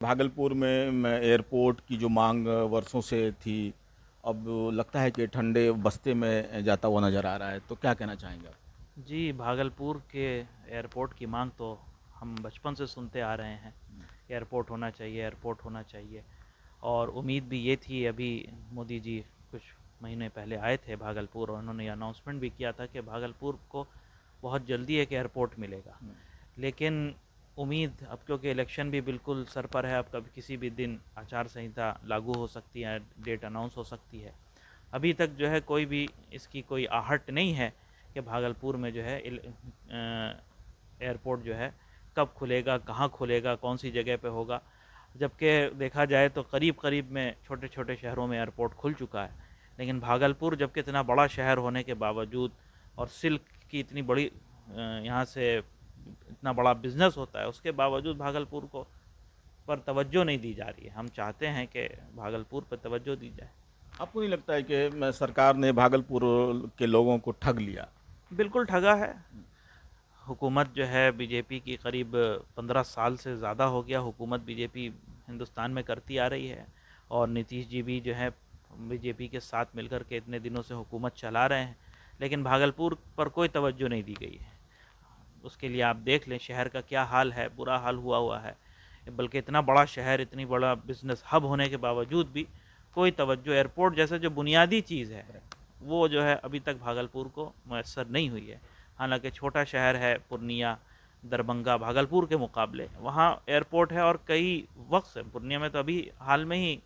भागलपुर में एयरपोर्ट की जो मांग वर्षों से थी, अब लगता है कि ठंडे बस्ते में जाता हुआ नज़र आ रहा है, तो क्या कहना चाहेंगे आप? जी, भागलपुर के एयरपोर्ट की मांग तो हम बचपन से सुनते आ रहे हैं। एयरपोर्ट होना चाहिए, एयरपोर्ट होना चाहिए। और उम्मीद भी ये थी, अभी मोदी जी कुछ महीने पहले आए थे भागलपुर और उन्होंने ये अनाउंसमेंट भी किया था कि भागलपुर को बहुत जल्दी एक एयरपोर्ट मिलेगा। लेकिन उम्मीद अब, क्योंकि इलेक्शन भी बिल्कुल सर पर है, अब कभी किसी भी दिन आचार संहिता लागू हो सकती है, डेट अनाउंस हो सकती है। अभी तक जो है कोई भी इसकी कोई आहट नहीं है कि भागलपुर में जो है एयरपोर्ट जो है कब खुलेगा, कहाँ खुलेगा, कौन सी जगह पे होगा। जबकि देखा जाए तो करीब करीब में छोटे छोटे शहरों में एयरपोर्ट खुल चुका है, लेकिन भागलपुर जबकि इतना बड़ा शहर होने के बावजूद और सिल्क की इतनी बड़ी यहाँ से इतना बड़ा बिजनेस होता है, उसके बावजूद भागलपुर को पर तवज्जो नहीं दी जा रही है। हम चाहते हैं कि भागलपुर पर तवज्जो दी जाए। आपको नहीं लगता है कि सरकार ने भागलपुर के लोगों को ठग लिया? बिल्कुल ठगा है। हुकूमत जो है बीजेपी की करीब 15 साल से ज़्यादा हो गया हुकूमत बीजेपी हिंदुस्तान में करती आ रही है। और नीतीश जी भी जो है बीजेपी के साथ मिलकर के इतने दिनों से हुकूमत चला रहे हैं, लेकिन भागलपुर पर कोई तवज्जो नहीं दी गई है। उसके लिए आप देख लें शहर का क्या हाल है, बुरा हाल हुआ हुआ है। बल्कि इतना बड़ा शहर, इतनी बड़ा बिजनेस हब होने के बावजूद भी कोई तवज्जो एयरपोर्ट जैसे जो बुनियादी चीज़ है वो जो है अभी तक भागलपुर को मैसर नहीं हुई है। हालांकि छोटा शहर है पूर्णिया, दरभंगा भागलपुर के मुकाबले वहाँ एयरपोर्ट है और कई वक्त से। पूर्णिया में तो अभी हाल में ही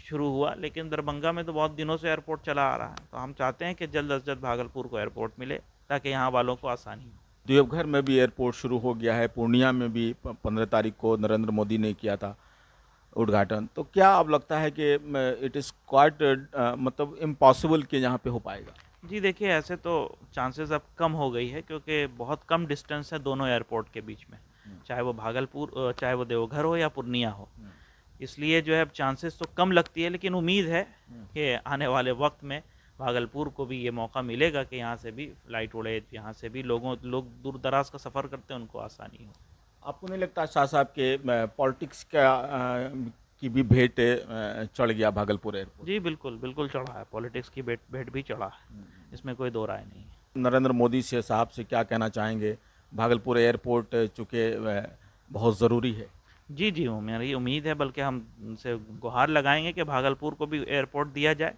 शुरू हुआ, लेकिन दरभंगा में तो बहुत दिनों से एयरपोर्ट चला आ रहा है। तो हम चाहते हैं कि जल्द अज जल्द भागलपुर को एयरपोर्ट मिले ताकि यहाँ वालों को आसानी हो। देवघर में भी एयरपोर्ट शुरू हो गया है, पूर्णिया में भी 15 तारीख को नरेंद्र मोदी ने किया था उद्घाटन। तो क्या अब लगता है कि इट इज़ क्वाइट मतलब इम्पॉसिबल कि यहाँ पे हो पाएगा? जी देखिए, ऐसे तो चांसेस अब कम हो गई है, क्योंकि बहुत कम डिस्टेंस है दोनों एयरपोर्ट के बीच में। चाहे वो भागलपुर चाहे वो देवघर हो या पूर्णिया हो। इसलिए जो है अब चांसेस तो कम लगती है, लेकिन उम्मीद है कि आने वाले वक्त में भागलपुर को भी ये मौका मिलेगा कि यहाँ से भी फ्लाइट उड़े, यहाँ से भी लोग दूर दराज का सफ़र करते हैं उनको आसानी हो। आपको नहीं लगता शाह साहब के पॉलिटिक्स का की भी भेंट चढ़ गया भागलपुर एयरपोर्ट? जी बिल्कुल, बिल्कुल चढ़ा है, पॉलिटिक्स की भेंट भी चढ़ा है, इसमें कोई दो राय नहीं है। नरेंद्र मोदी से साहब से क्या कहना चाहेंगे? भागलपुर एयरपोर्ट चूँकि बहुत ज़रूरी है। जी, जी, वो मेरी उम्मीद है, बल्कि हम उनसे गुहार लगाएँगे कि भागलपुर को भी एयरपोर्ट दिया जाए।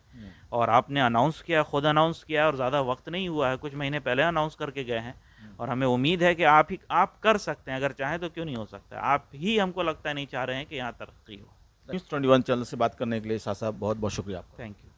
और आपने अनाउंस किया, खुद अनाउंस किया है और ज़्यादा वक्त नहीं हुआ है, कुछ महीने पहले अनाउंस करके गए हैं। और हमें उम्मीद है कि आप कर सकते हैं, अगर चाहें तो क्यों नहीं हो सकता है। आप ही हमको लगता है नहीं चाह रहे हैं कि यहाँ तरक्की हो। न्यूज़ 21 चैनल से बात करने के लिए शाह साहब बहुत बहुत शुक्रिया आपका। Thank you.